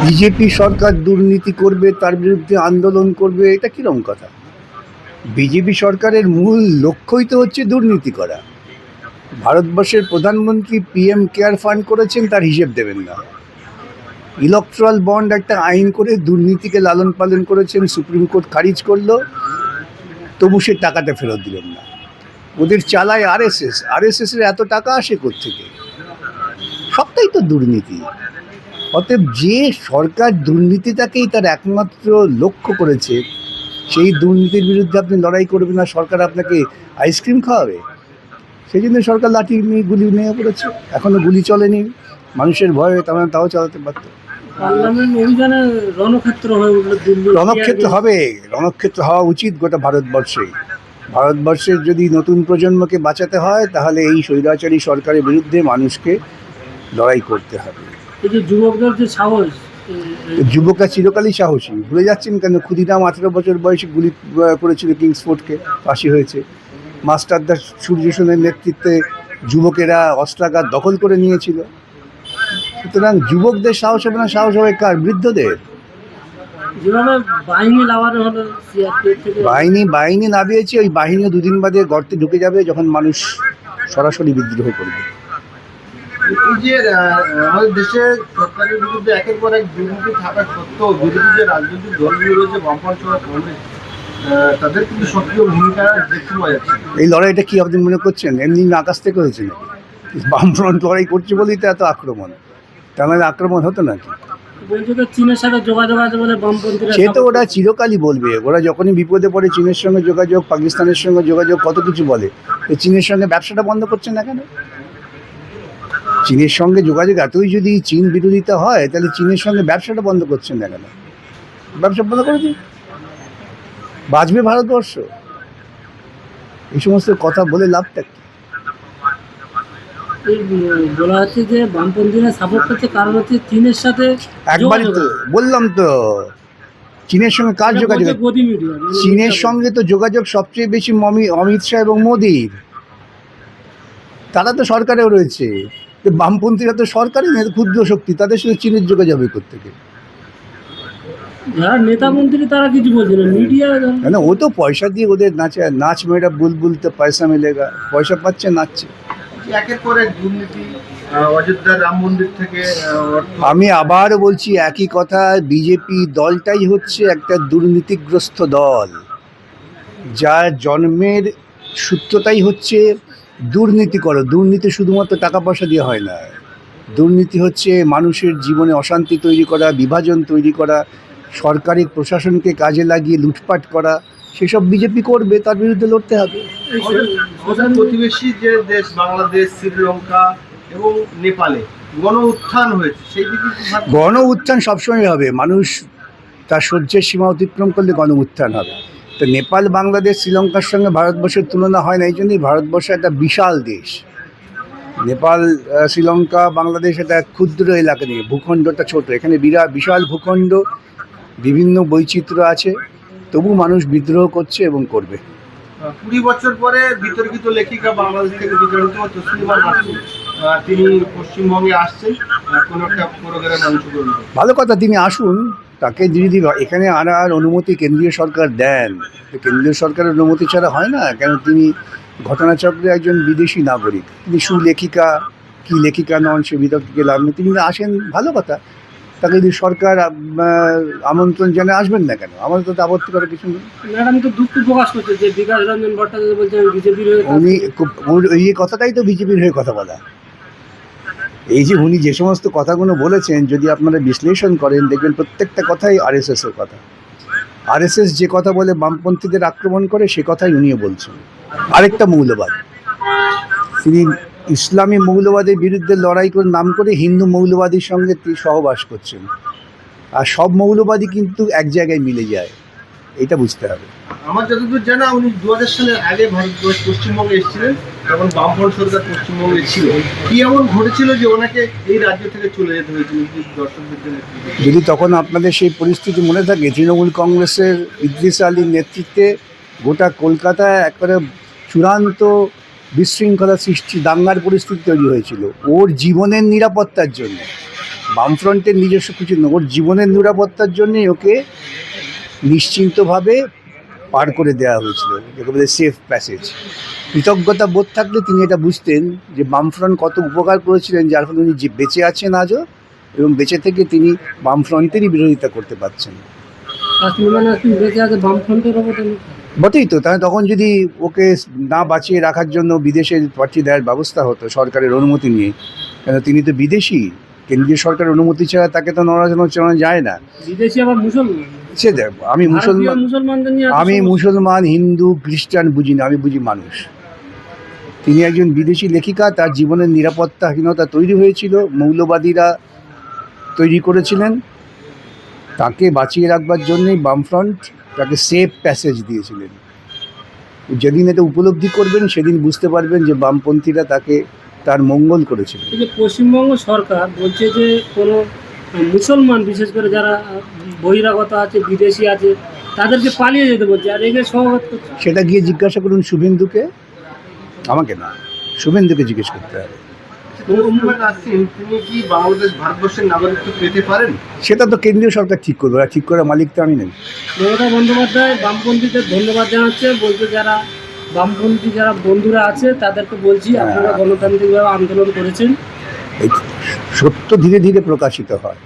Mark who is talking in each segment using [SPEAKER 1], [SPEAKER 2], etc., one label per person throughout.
[SPEAKER 1] BJP সরকার দুর্নীতি করবে, তার বিরুদ্ধে আন্দোলন করবে, এটা কিরকম কথা? বিজেপি সরকারের মূল লক্ষ্যই তো হচ্ছে দুর্নীতি করা। ভারতবর্ষের প্রধানমন্ত্রী পিএম কেয়ার ফান্ড করেছেন, তার হিসেব দেবেন না। ইলেকট্রাল বন্ড একটা আইন করে দুর্নীতিকে লালন পালন করেছেন, সুপ্রিম কোর্ট খারিজ করলো, তবু সে টাকাটা ফেরত দিলেন না। ওদের চালায় আরএসএস এর এত টাকা আসে কোত্থেকে? সবটাই তো দুর্নীতি। অতএব যে সরকার দুর্নীতিটাকেই তার একমাত্র লক্ষ্য করেছে, সেই দুর্নীতির বিরুদ্ধে আপনি লড়াই করবেন না, সরকার আপনাকে আইসক্রিম খাওয়াবে? সেই জন্য সরকার লাঠি নিয়ে গুলি নিয়ে পড়েছে। এখনও গুলি চলেনি, মানুষের ভয়ে তাও চালাতে পারত।
[SPEAKER 2] পার্লামেন্ট অভিযানে রণক্ষেত্র হয়ে উঠল দিল্লি।
[SPEAKER 1] রণক্ষেত্র হবে, রণক্ষেত্র হওয়া উচিত গোটা ভারতবর্ষে। ভারতবর্ষের যদি নতুন প্রজন্মকে বাঁচাতে হয়, তাহলে এই স্বৈরাচারী সরকারের বিরুদ্ধে মানুষকে লড়াই করতে হবে।
[SPEAKER 2] এই যে যুবকদের যে সাহস,
[SPEAKER 1] যুবকরা চিরকালই সাহসী। ভুলে যাচ্ছেন কেন? ক্ষুদিরাম 18 বছর বয়সে গুলি করেছিল কিংসফোর্ডকে, ফাঁসি হয়েছে। মাস্টারদা সূর্য সেনের নেতৃত্বে যুবকেরা অস্ত্রাগার দখল করে নিয়েছিল। সুতরাং যুবকদের সাহস হবে না, সাহস হবে কার? বৃদ্ধদের।
[SPEAKER 2] যেভাবে বাহিনী লাভানো হলো সিআরপিএফ থেকে,
[SPEAKER 1] বাহিনী নামিয়েছে, ওই বাহিনীও দুদিন বাদে গর্তে ঢুকে যাবে যখন মানুষ সরাসরি বিদ্রোহ করবে।
[SPEAKER 3] এই যে আমাদের দেশে সরকারের বিরুদ্ধে একের পর এক দুর্নীতি থাকা সত্ত্বেও বিরোধী যে রাজনৈতিক দলগুলো রয়েছে, বামফ্রন্ট সহ কংগ্রেস, তাদের কিন্তু সক্রিয় ভূমিকা দেখতে পাওয়া যাচ্ছে।
[SPEAKER 1] এই লড়াইটা কি আপনি মনে করছেন এমনি আকাশ থেকে হয়েছে নাকি? বামফ্রন্ট লড়াই করছে বলেই তো এত আক্রমণ, তার মানে আক্রমণ হতো নাকি?
[SPEAKER 2] বলছে তো চীনের সাথে যোগাযোগ আছে বলে বামপন্থীরা।
[SPEAKER 1] সে তো ওরা চিরকালই বলবে। ওরা যখনই বিপদে পড়ে চীনের সঙ্গে যোগাযোগ, পাকিস্তানের সঙ্গে যোগাযোগ, কত কিছু বলে। চীনের সঙ্গে ব্যবসাটা বন্ধ করছে না কেন? চীনের সঙ্গে যোগাযোগ এতই যদি চীন বিরোধিতা হয়, তাহলে চীনের সঙ্গে ব্যবসাটা বন্ধ করছেন না কেন? ব্যবসা বন্ধ করে দিন, বাঁচবে ভারতবর্ষ। এই সমস্ত কথা বলে লাভটা কি?
[SPEAKER 2] এই বলা হচ্ছে যে বামপন্থীরা সাপোর্ট করছে, কারণ হচ্ছে চীনের সাথে
[SPEAKER 1] একবারই তো বললাম তো, চীনের সঙ্গে কার যোগাযোগ?
[SPEAKER 2] গদি মিডিয়া
[SPEAKER 1] চীনের সঙ্গে তো যোগাযোগ সবচেয়ে বেশি অমিত শাহ এবং মোদির। তারা তো সরকারেও রয়েছে। তো বামপন্থীরা তো সরকারই ক্ষুদ্র শক্তি, তাদের সঙ্গে চীনের যোগাযোগ হবে কোত্থেকে?
[SPEAKER 2] যারা নেতা মন্ত্রী তারা কিছু বলছে না, মিডিয়া।
[SPEAKER 1] না, ও তো পয়সা দিয়ে ওদের নাচ মেয়েরা বুলবুল তো পয়সা মিলেগা, পয়সা পাচ্ছে, নাচছে।
[SPEAKER 3] একের পর এক দুর্নীতি, অযোধ্যার রাম মন্দির থেকে
[SPEAKER 1] আমি আবার বলছি একই কথা, বিজেপি দলটাই হচ্ছে একটা দুর্নীতিগ্রস্ত দল, যার জন্মের সূত্রটাই হচ্ছে দুর্নীতি করো। দুর্নীতি শুধুমাত্র টাকা পয়সা দিয়ে হয় না। দুর্নীতি হচ্ছে মানুষের জীবনে অশান্তি তৈরি করা, বিভাজন তৈরি করা, সরকারি প্রশাসনকে কাজে লাগিয়ে লুটপাট করা। সেসব বিজেপি করবে, তার বিরুদ্ধে লড়তে হবে।
[SPEAKER 3] আমাদের প্রতিবেশী যে দেশ বাংলাদেশ, শ্রীলঙ্কা এবং নেপালে গণ উত্থান হয়েছে, সেই দিকে
[SPEAKER 1] গণ উত্থান সবসময় হবে। মানুষ তার সহ্যের সীমা অতিক্রম করলে গণ উত্থান হবে। তো নেপাল, বাংলাদেশ, শ্রীলঙ্কার সঙ্গে ভারতবর্ষের তুলনা হয় না। এই জন্যই ভারতবর্ষ একটা বিশাল দেশ। নেপাল, শ্রীলঙ্কা, বাংলাদেশ একটা ক্ষুদ্র এলাকা নিয়ে, ভূখণ্ডটা ছোট। এখানে বিশাল ভূখণ্ড, বিভিন্ন বৈচিত্র্য আছে, তবু মানুষ বিদ্রোহ করছে এবং করবে।
[SPEAKER 3] 20 বছর পরে বিতর্কিত লেখিকা বাংলাদেশ থেকে বিতাড়িত তসলিমা নাসরিন, তিনি পশ্চিমবঙ্গে আসছেন কোনো একটা প্রোগ্রামে অংশগ্রহণ করতে।
[SPEAKER 1] ভালো কথা, তিনি আসুন। তাকে যদি এখানে আনার অনুমতি কেন্দ্রীয় সরকার দেন, তো কেন্দ্রীয় সরকারের অনুমতি ছাড়া হয় না কেন? তিনি ঘটনাচক্রে একজন বিদেশি নাগরিক, তিনি সুলেখিকা কি লেখিকা নন, সে বিতর্কে গেলাম। তিনি আসেন, ভালো কথা। তাকে যদি সরকার আমন্ত্রণ জানায়, আসবেন না কেন? আমাদের তো আপত্তি করার কিছু নেই।
[SPEAKER 2] ম্যাডাম তো দুঃখ প্রকাশ করছে যে বিকাশ রঞ্জন ভট্টাচার্য বলছেন বিজেপির হয়ে।
[SPEAKER 1] উনি এই কথাটাই তো বিজেপির হয়ে কথা বলা। এই যে উনি যে সমস্ত কথাগুলো বলেছেন, যদি আপনারা বিশ্লেষণ করেন, দেখবেন প্রত্যেকটা কথাই আরএসএসের কথা। আরএসএস যে কথা বলে বামপন্থীদের আক্রমণ করে, সে কথাই উনিও বলছেন। আরেকটা মৌলবাদ, তিনি ইসলামী মৌলবাদের বিরুদ্ধে লড়াই করে নাম করে হিন্দু মৌলবাদীর সঙ্গে তিনি সহবাস করছেন। আর সব মৌলবাদী কিন্তু এক জায়গায় মিলে যায়, এটা বুঝতে হবে।
[SPEAKER 3] আমার যতদূর জানা, উনি 2000 সালের আগে ভারতবর্ষ পশ্চিমবঙ্গে এসেছিলেন, তখন বামফ্রন্ট সরকার পশ্চিমবঙ্গে ছিল। কি এমন ঘটেছিল যে ওনাকে এই রাজ্য থেকে চলে যেতে হয়েছিল? দর্শকদের জন্য
[SPEAKER 1] যদি তখন আপনাদের সেই পরিস্থিতি মনে থাকে, তৃণমূল কংগ্রেসের ইদ্রিস আলীর নেতৃত্বে গোটা কলকাতায় একবারে চূড়ান্ত বিশৃঙ্খলা সৃষ্টি, দাঙ্গার পরিস্থিতি তৈরি হয়েছিল ওর জীবনের নিরাপত্তার জন্য। বামফ্রন্টের নিজস্ব কিছু নয়, ওর জীবনের নিরাপত্তার জন্যই ওকে নিশ্চিন্তভাবে পার করে দেওয়া হয়েছিল, যেটা বলে সেফ প্যাসেজ। কৃতজ্ঞতা বোধ থাকলে তিনি এটা বুঝতেন যে বামফ্রন্ট কত উপকার করেছিলেন, যার ফলে উনি যে বেঁচে আছেন আজও, এবং বেঁচে থেকে তিনি বামফ্রন্টেরই বিরোধিতা করতে পারছেন।
[SPEAKER 2] কাশ্মীর মানে কি বেঁচে আছে বামফ্রন্টের অবদান?
[SPEAKER 1] বটেই তো, তাহলে তখন যদি ওকে না বাঁচিয়ে রাখার জন্য বিদেশে পাঠিয়ে দেওয়ার ব্যবস্থা হতো সরকারের অনুমতি নিয়ে, কেন তিনি তো বিদেশি, কেন্দ্রীয় সরকারের অনুমতি ছাড়া তাকে তো নড়াচড়ানো যায় না।
[SPEAKER 2] বিদেশি আবার মুসলমান?
[SPEAKER 1] সে দেখ, আমি
[SPEAKER 2] মুসলমানদের নিয়ে
[SPEAKER 1] আমি মুসলমান, হিন্দু, খ্রিস্টান বুঝি না, আমি বুঝি মানুষ। তিনি একজন বিদেশি লেখিকা, তার জীবনের নিরাপত্তাহীনতা তৈরি হয়েছিল, মৌলবাদীরা তৈরি করেছিলেন। তাকে বাঁচিয়ে রাখবার জন্যই বামফ্রন্ট তাকে সেফ প্যাসেজ দিয়েছিলেন। যেদিন এটা উপলব্ধি করবেন সেদিন বুঝতে পারবেন যে বামপন্থীরা তাকে তার মঙ্গল করেছিল।
[SPEAKER 2] এই যে পশ্চিমবঙ্গ সরকার বলছে যে কোনো মুসলমান, বিশেষ করে যারা বহিরাগত আছে, বিদেশি আছে, তাদেরকে পালিয়ে যেতে বলছে, আর একে সহমত করছে।
[SPEAKER 1] সেটা গিয়ে জিজ্ঞাসা করুন শুভেন্দুকে, আমাকে না, শুভেন্দুকে জিজ্ঞেস করতে হবে।
[SPEAKER 3] তিনি কি বাংলাদেশ ভারতবর্ষের নাগরিকত্ব পেতে পারেন?
[SPEAKER 1] সেটা তো কেন্দ্রীয় সরকার ঠিক করবে, আর ঠিক করার মালিক তো আমি নেই।
[SPEAKER 2] মমতা বন্দ্যোপাধ্যায় বামপন্থীদের ধন্যবাদ জানাচ্ছে, বলছে যারা বামপন্থী যারা বন্ধুরা আছে তাদেরকে বলছি আপনারা গণতান্ত্রিকভাবে আন্দোলন করেছেন।
[SPEAKER 1] এই সত্য ধীরে ধীরে প্রকাশিত হয়।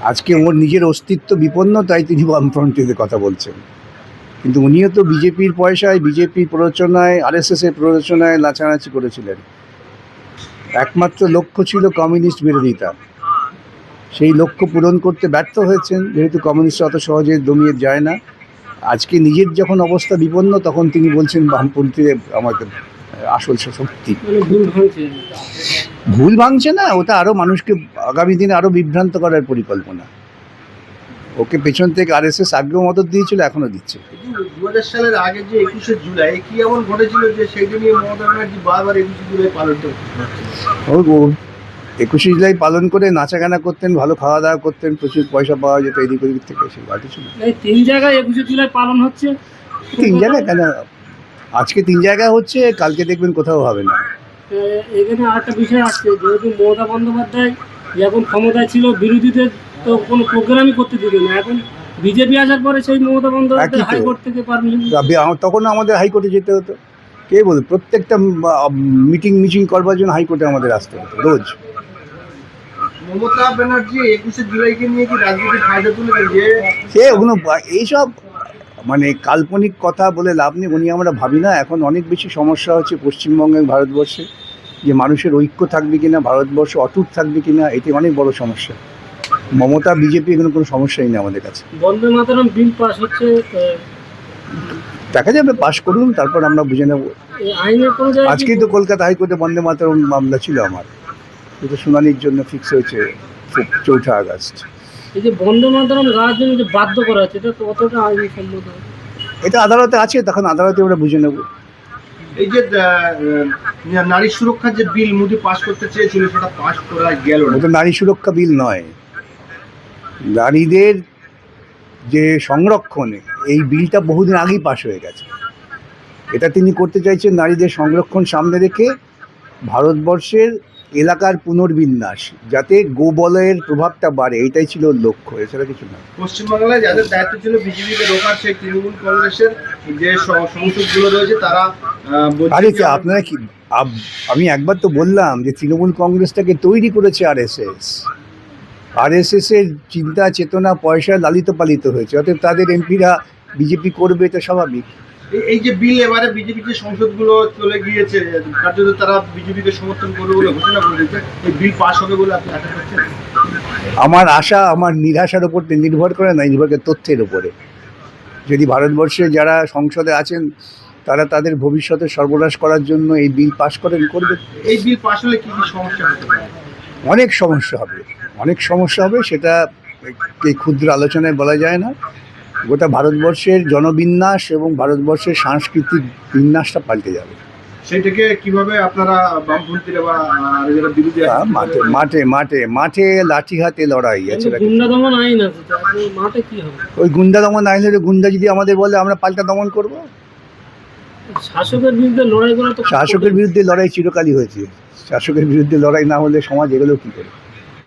[SPEAKER 1] আজকে ওর নিজের অস্তিত্ব বিপন্ন, তাই তিনি বামফ্রন্টের কথা বলছেন। কিন্তু উনিও তো বিজেপির পয়সায়, বিজেপির প্ররোচনায়, আরএসএসের প্ররোচনায় নাচানাচি করেছিলেন। একমাত্র লক্ষ্য ছিল কমিউনিস্ট বিরোধিতা। সেই লক্ষ্য পূরণ করতে ব্যর্থ হয়েছেন, যেহেতু কমিউনিস্ট অত সহজে দমিয়ে যায় না। আজকে নিজের যখন অবস্থা বিপন্ন, তখন তিনি বলছেন বামপন্থীদের আমাদের আসল শক্তি। ভুল ভাঙছে না, ওটা আরও মানুষকে আগামী দিনে আরও বিভ্রান্ত করার পরিকল্পনা। ওকে পেছন থেকে আরএসএস আগেও মদত দিয়েছিল, এখনও দিচ্ছে।
[SPEAKER 3] 2000 সালের আগে যে 21শে জুলাই কি এমন ঘটেছিল যে সেইটা নিয়ে মমতা ব্যানার্জি বারবার 21শে জুলাই পালন করতেন?
[SPEAKER 1] 21শে জুলাই পালন করে নাচাগানা করতেন, ভালো খাওয়া দাওয়া করতেন, প্রচুর পয়সা পাওয়া যেত এদিক ওদিক থেকে। সেই আর কিছু না।
[SPEAKER 2] এই 3 জায়গায় 21শে জুলাই পালন হচ্ছে।
[SPEAKER 1] 3 জায়গায় কেন? আজকে 3 জায়গায় হচ্ছে, কালকে দেখবেন কোথাও হবে না।
[SPEAKER 2] এখানে আরেকটা বিষয় আসছে, যেহেতু মমতা বন্দ্যোপাধ্যায় যখন ক্ষমতায় ছিল বিরোধীদের তো কোনো প্রোগ্রামই করতে দিত না, এখন বিজেপি আসার পরে সেই মমতা বন্দ্যোপাধ্যায় হাইকোর্ট থেকে পারমিশন।
[SPEAKER 1] তখন আমাদের হাইকোর্টে যেতে হতো। কে বলে? প্রত্যেকটা মিটিং করবার জন্য হাইকোর্টে আমাদের আসতে হতো রোজ।
[SPEAKER 3] মমতা ব্যানার্জি 21শে জুলাইকে নিয়ে কি রাজনৈতিক ফায়দা তুলে যে
[SPEAKER 1] সে ওগুলো এইসব মানে কাল্পনিক কথা বলে লাভ নেই। উনি আমরা ভাবি না। এখন অনেক বেশি সমস্যা হচ্ছে পশ্চিমবঙ্গে, ভারতবর্ষে, যে মানুষের ঐক্য থাকবে কিনা, ভারতবর্ষ অটুট থাকবে কিনা, এটি অনেক বড় সমস্যা। মমতা, বিজেপি, এগুলো কোনো সমস্যাই নেই আমাদের কাছে।
[SPEAKER 2] বন্দে মাতরম বিল পাস হচ্ছে,
[SPEAKER 1] দেখা যাবে, পাশ করুন, তারপর আমরা বুঝে নেব।
[SPEAKER 2] আইনের কোনো জায়গায়
[SPEAKER 1] আজকেই তো কলকাতা হাইকোর্টে বন্দে মাতরম মামলা ছিল আমার, এটা শুনানির জন্য ফিক্স হয়েছে 4 আগস্ট।
[SPEAKER 2] এই যে বন্দে মাতরম গাওয়ার জন্য যে বাধ্য করা হচ্ছে, এটা কতটা আইনসম্মত?
[SPEAKER 1] এটা আদালতে আছে, তখন আদালতে আমরা বুঝে নেব।
[SPEAKER 3] এই যে নারী সুরক্ষার যে বিল মোদি পাস করতে চেয়েছিল, সেটা পাস করা গেল না।
[SPEAKER 1] ওটা নারী সুরক্ষা বিল নয়, নারীদের যে সংরক্ষণ, এই বিলটা বহুদিন আগেই পাশ হয়ে গেছে। এটা তিনি করতে চাইছেন নারীদের সংরক্ষণ সামনে রেখে ভারতবর্ষের এলাকার পুনর্বিন্যাস, যাতে গোবলয়ের প্রভাবটা বাড়ে, এটাই ছিল লক্ষ্য, এছাড়া কিছু না।
[SPEAKER 3] পশ্চিমবাংলায় যাদের দায়িত্ব ছিল বিজেপিকে রোখার, সেই তৃণমূল কংগ্রেসের যে সংসদগুলো রয়েছে, তারা
[SPEAKER 1] আরে আপনারা কি, আমি একবার তো বললাম যে তৃণমূল কংগ্রেসটাকে তৈরি করেছে আরএসএস এর চিন্তা চেতনা পয়সা লালিত পালিত হয়েছে, অতএব তাদের এমপিরা বিজেপি করবে, এটা স্বাভাবিক।
[SPEAKER 3] এই যে বিল এবারে বিজেপি যে সংসদগুলো চলে গিয়েছে, কার্যত তারা বিজেপিকে সমর্থন করবে বলে ঘোষণা করে দিয়েছে, এই বিল পাস হবে বলে আপনি আশা করছেন?
[SPEAKER 1] আমার আশা আমার নিরাশার উপর নির্ভর করে না, নির্ভর করে তথ্যের উপরে। যদি ভারতবর্ষে যারা সংসদে আছেন তারা তাদের ভবিষ্যতে সর্বনাশ করার জন্য এই বিল পাস করবে।
[SPEAKER 3] এই বিল পাস হলে কি কি সমস্যা হতে পারে?
[SPEAKER 1] অনেক সমস্যা হবে, সেটা এই ক্ষুদ্র আলোচনায় বলা যায় না। গোটা ভারতবর্ষের জনবিন্যাস এবং ভারতবর্ষের সাংস্কৃতিক বিন্যাসটা পাল্টে যাবে।
[SPEAKER 3] সেটাকে কিভাবে আপনারা বামপন্থীরা বা যারা বিরোধী
[SPEAKER 1] মাঠে লাঠি হাতে লড়াই আছে।
[SPEAKER 2] গুন্ডা দমন আইন আছে, মাঠে কি হবে?
[SPEAKER 1] ওই গুন্ডা দমন আইন হলে, গুন্ডা যদি আমাদের বলে আমরা পাল্টা দমন করব।
[SPEAKER 2] শাসকের বিরুদ্ধে লড়াই করা তো,
[SPEAKER 1] শাসকের বিরুদ্ধে লড়াই চিরকালই হয়েছে। শাসকের বিরুদ্ধে লড়াই না হলে সমাজ এগুলো কি করে?